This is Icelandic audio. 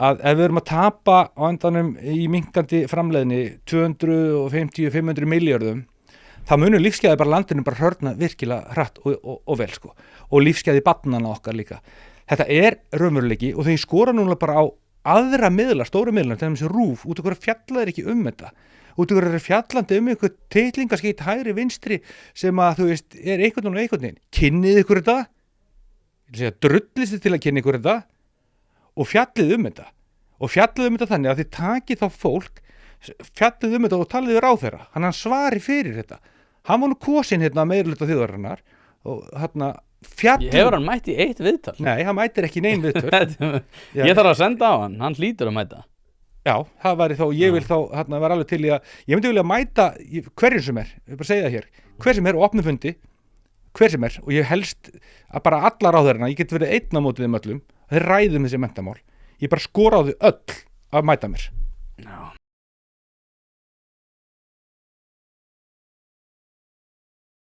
að ef við erum að tapa á endanum í minkandi framleiðni 250-500 milljörðum, þá munur lífsgæði bara landinu bara hörna virkilega hratt og vel sko, og lífsgæði barnanna okkar líka. Þetta raunveruleiki og þeir skora núna bara á aðra miðla, stóru miðla, þegar þessi RÚV, út af hverju fjallaðir ekki þetta, út af hverju er fjallandi einhver titlingaskeitt hægri vinstri sem að þú veist, einhvern veginn, kynnið ykkur þetta, drullist þið til að kynna ykkur þetta og fjallið þetta og fjallið þetta þannig að þið takið þá fólk, fjallið þetta og talið við ráðherra, hann svari fyrir þetta, hann var nú kosinn meirihluta þjóðarinnar og fjallið. Hefur hann mætt í eitt viðtal? Nei, hann mættir ekki nein viðtal. Ég þarf að senda á hann hlýtur að mæta. Já, það væri þá, ég vil þá var alveg til í að, ég myndi vilja mæta hverjum sem ég bara segja það hér, hver sem á opnum fundi, hver sem og ég helst að bara alla ráðherrana, ég get verið einn á móti þeim öllum, þeir ræðum þessi menntamál, ég bara skora á þau öll að mæta mér. Já.